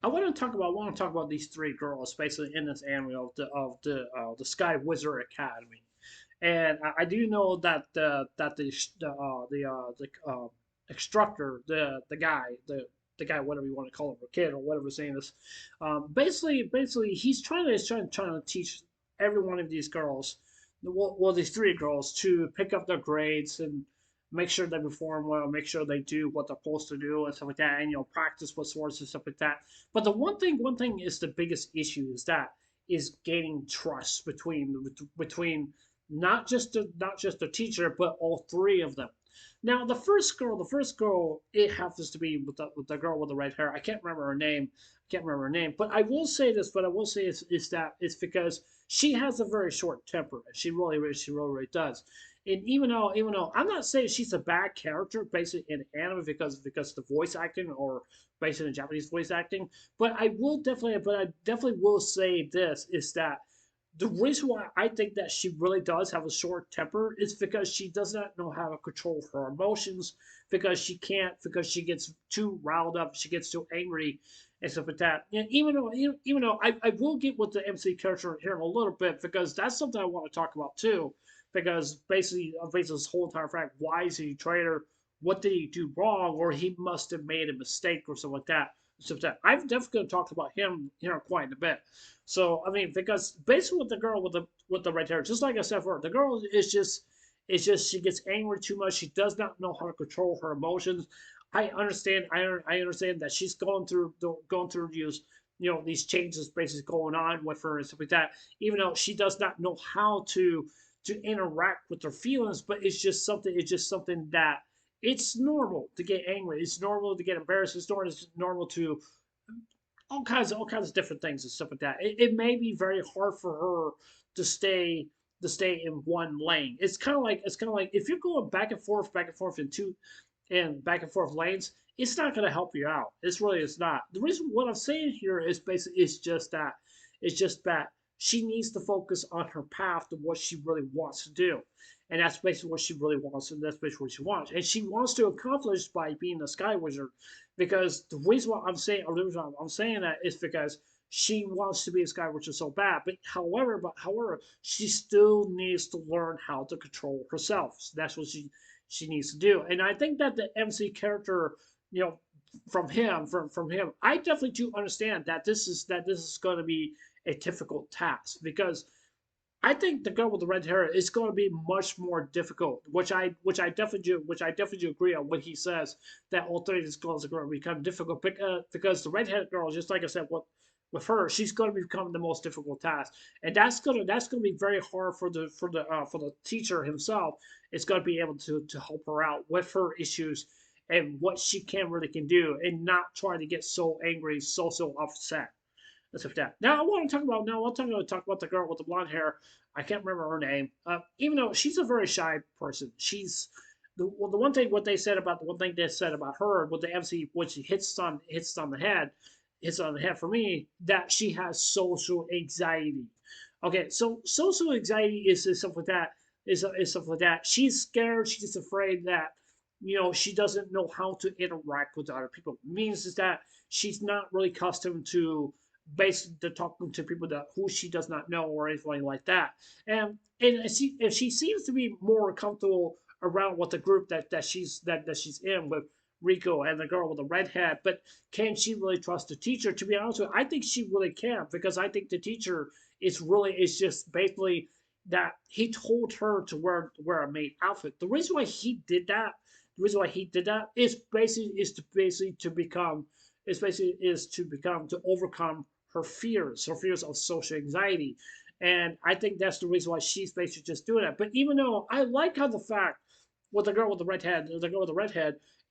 I want to talk about these three girls basically in this anime of the Sky Wizard Academy. And I do know that the instructor, the guy, whatever you want to call him, or kid, or whatever his name is, basically, trying to teach every one of these girls, well, these three girls, to pick up their grades and make sure they perform well, make sure they do what they're supposed to do and stuff like that, and practice with swords and stuff like that. But the one thing is the biggest issue is gaining trust between not just the teacher, but all three of them. Now, the first girl, it happens to be with the girl with the red hair. I can't remember her name. I can't remember her name. But I will say this. But I will say is that it's because she has a very short temper. She really does. And even though I'm not saying she's a bad character, basically in anime because of the voice acting or based in Japanese voice acting, but I definitely will say this is that the reason why I think that she really does have a short temper is because she does not know how to control her emotions, because she gets too riled up, she gets too angry and stuff like that. And even though I will get with the MC character here in a little bit, because that's something I want to talk about too. Because basically this whole entire fact, why is he a traitor? What did he do wrong? Or he must have made a mistake or something like that. So that I'm definitely going to talk about him here quite a bit. So I mean, because basically with the girl with the red hair, just like I said before, the girl is just she gets angry too much. She does not know how to control her emotions. I understand that she's going through these these changes basically going on with her and stuff like that. Even though she does not know how to interact with her feelings, but it's just something that it's normal to get angry. It's normal to get embarrassed. It's normal to all kinds of different things and stuff like that. It may be very hard for her to stay to stay in one lane. It's kind of like if you're going back and forth in two and back and forth lanes, it's not going to help you out. It's really it's not. The reason what I'm saying here is basically it's just that she needs to focus on her path to what she really wants to do. And that's basically what she really wants, and that's basically what she wants. And she wants to accomplish by being a sky wizard, because the reason I'm saying that is because she wants to be a sky witcher so bad. But however, she still needs to learn how to control herself. So that's what she needs to do. And I think that the MC character, you know, from him, I definitely do understand that this is going to be a difficult task, because I think the girl with the red hair is going to be much more difficult, which I definitely do agree on when he says that all three of these girls are going to become difficult, because the redheaded girl, just like I said, with her, she's going to become the most difficult task, and that's going to be very hard for for the teacher himself. It's going to be able to help her out with her issues and what she can do, and not try to get so angry, so upset. Let's look at that. Now I want to talk about the girl with the blonde hair. I can't remember her name. Even though she's a very shy person, she's the one thing what they said about the one thing they said about her with the MC, which hits on the head for me, that she has social anxiety. Okay, so social anxiety is stuff like that. Is stuff like that. She's scared. She's afraid that she doesn't know how to interact with other people. It means is that she's not really accustomed to basically talking to people that who she does not know or anything like that. And if she seems to be more comfortable around with the group that she's in with Rico and the girl with the red hat, but can she really trust the teacher? To be honest with you, I think she really can, because I think the teacher is just basically that he told her to wear a maid outfit. The reason why he did that, is basically to become is to become to overcome her fears of social anxiety. And I think that's the reason why she's basically just doing that. But even though I like how the fact with the girl with the red head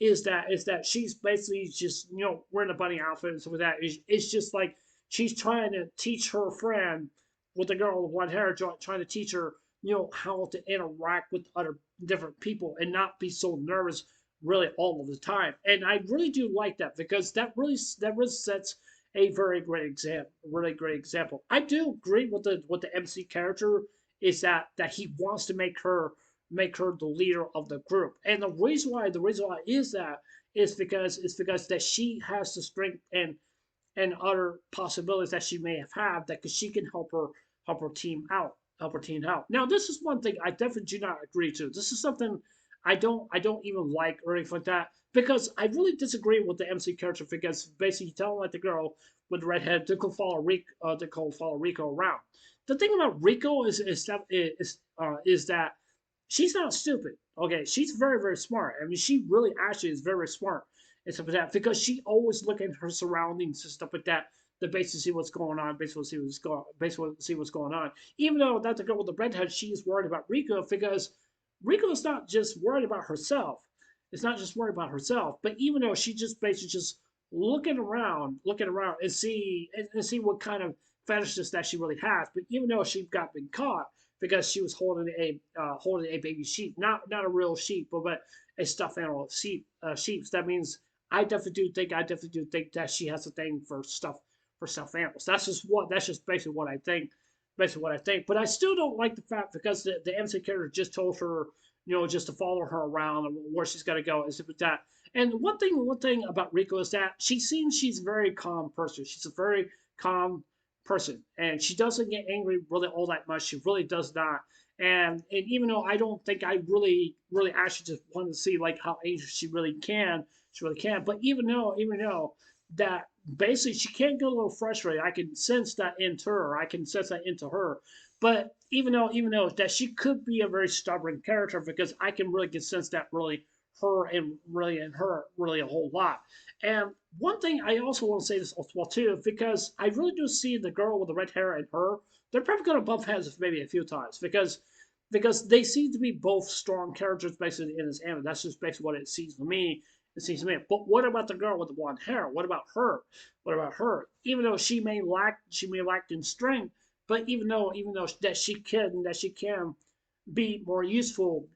is that she's basically just wearing a bunny outfit and stuff like that. It's just like she's trying to teach her friend with the girl with blonde hair, trying to teach her how to interact with other different people and not be so nervous really all of the time. And I really do like that, because that really sets a very great example, really great example. I do agree with the MC character is that he wants to make her the leader of the group. And the reason why is that is because that she has the strength and other possibilities that she may have had that she can help her team out, help her team out. Now, this is one thing I definitely do not agree to. This is something I don't even like or anything like that because I really disagree with the MC character because basically you tell like the girl with the red head to go follow Rico around. The thing about Rico is that she's not stupid. Okay, she's very smart. I mean, she really actually is very smart and stuff like that because she always look at her surroundings and stuff like that to basically see what's going on, basically see what's going on. Even though that's the girl with the red head, she's worried about Rico because Rico is not just worried about herself. It's not just worried about herself, but even though she just basically just looking around and see what kind of fetishes that she really has. But even though she got been caught because she was holding a baby sheep, not a real sheep, but a stuffed animal sheep. That means I definitely do think that she has a thing for stuffed animals. That's just basically what I think. Basically what I think. But I still don't like the fact because the MC character just told her, just to follow her around and where she's got to go and stuff like that. And one thing about Rico is that she's a very calm person. She's a very calm person, and she doesn't get angry really all that much. She really does not. And even though I don't think I really actually just want to see like how angry she really can. But even though that basically she can get a little frustrated, I can sense that into her. I can sense that into her. But even though that she could be a very stubborn character because I can really get sense that her really a whole lot. And one thing I also want to say this as well too, because I really do see the girl with the red hair and her, they're probably going to bump heads maybe a few times because they seem to be both strong characters basically in this anime. That's just basically what it seems to me. It seems to me. But what about the girl with the blonde hair? What about her? What about her? Even though she may lack in strength, but even though that she can be more useful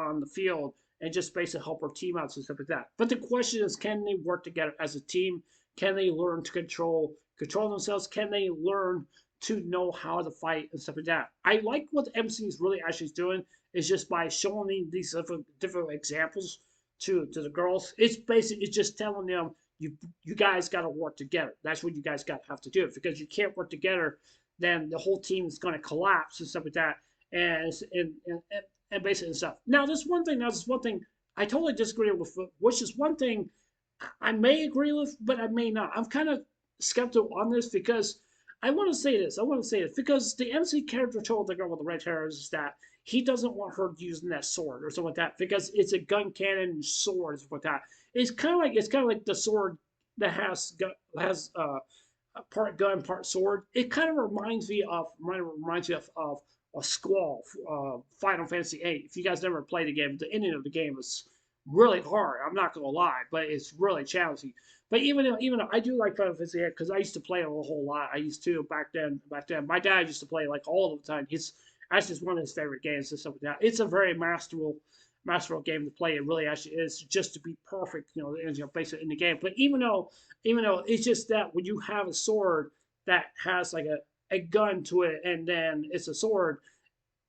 on the field and just basically help her team out and stuff like that. But the question is, can they work together as a team? Can they learn to control themselves? Can they learn to know how to fight and stuff like that? I like what the MC is really actually doing is just by showing these different examples to the girls. It's just telling them you guys got to work together. That's what you guys got to have to do because you can't work together, then the whole team is going to collapse and stuff like that. And basically and stuff. Now, this one thing I totally disagree with, which is one thing I may agree with, but I may not. I'm kind of skeptical on this because I want to say this. I want to say this because the MC character told the girl with the red hair is that he doesn't want her using that sword or something like that because it's a gun cannon sword or something like that. It's kind of like the sword that has part gun, part sword. It kind of reminds me of a Squall, Final Fantasy VIII. If you guys never played the game, the ending of the game is really hard. I'm not gonna lie, but it's really challenging. But even though I do like Final Fantasy VIII because I used to play it a whole lot. I used to back then. My dad used to play like all the time. That's just one of his favorite games and stuff like that. It's a very masterful game to play. It really actually is just to be perfect, basically in the game. But even though it's just that when you have a sword that has like a gun to it and then it's a sword,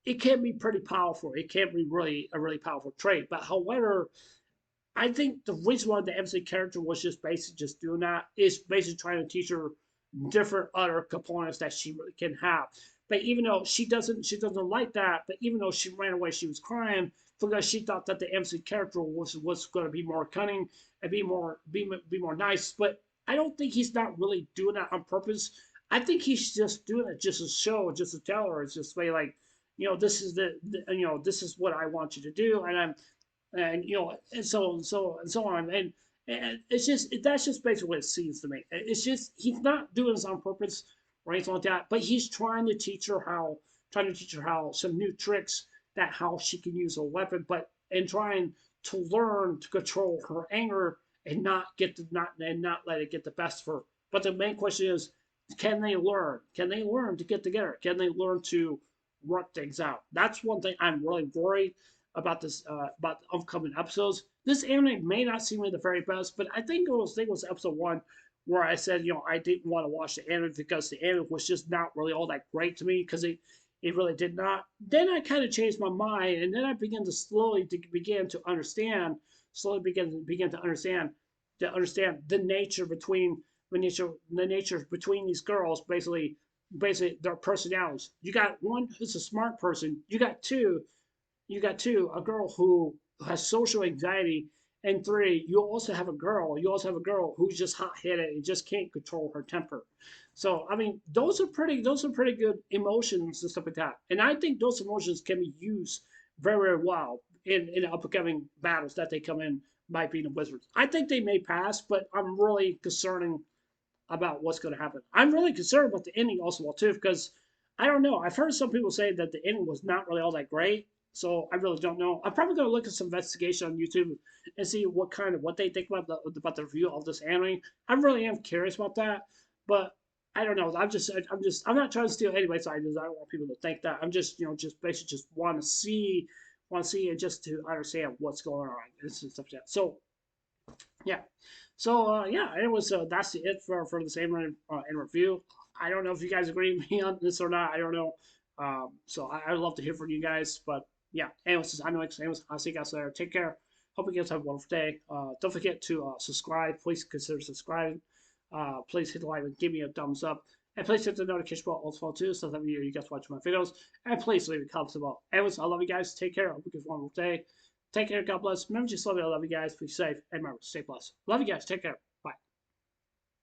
it can be pretty powerful. It can be really a really powerful trait. But however, I think the reason why the MC character was just basically just doing that is basically trying to teach her different other components that she really can have. But even though she doesn't like that. But even though she ran away, she was crying because she thought that the MC character was going to be more cunning and be more nice. But I don't think he's not really doing that on purpose. I think he's just doing it just to show, just to tell her. It's just like, this is this is what I want you to do, and and so on, and it's just that's just basically what it seems to me. It's just he's not doing this on purpose or anything like that, but he's trying to teach her how some new tricks that how she can use a weapon, but and trying to learn to control her anger and not let it get the best of her. But the main question is, can they learn? Can they learn to get together? Can they learn to work things out? That's one thing I'm really worried about about the upcoming episodes. This anime may not seem like the very best, but I think it was episode one where I said, I didn't want to watch the anime because the anime was just not really all that great to me because it really did not. Then I kind of changed my mind, and then I began to slowly begin to understand the nature between the nature between these girls, basically their personalities. You got one who's a smart person. You got two, a girl who has social anxiety, and three, you also have a girl who's just hot headed and just can't control her temper. So I mean, those are pretty good emotions and stuff like that. And I think those emotions can be used very well in upcoming battles that they come in by being the Wizards. I think they may pass, but I'm really concerning about what's going to happen. I'm really concerned about the ending also too, because I don't know. I've heard some people say that the ending was not really all that great, so I really don't know. I'm probably going to look at some investigation on YouTube and see what they think about the review of this anime. I really am curious about that, but I don't know. I'm not trying to steal anybody's ideas. I don't want people to think that. I'm just just basically just want to see it just to understand what's going on and stuff like that. So yeah. So it was that's it for the same in review. I don't know if you guys agree with me on this or not. I don't know. So I'd love to hear from you guys. But yeah, anyways, I'm Alex. Anyways, I'll see you guys later. Take care. Hope you guys have a wonderful day. Don't forget to subscribe. Please consider subscribing. Please hit the like and give me a thumbs up. And please hit the notification bell also too, so that you guys watch my videos. And please leave a comment below. Anyways, I love you guys. Take care. Hope you guys have a wonderful day. Take care. God bless. Remember, just love you. I love you guys. Be safe. And remember, stay blessed. Love you guys. Take care.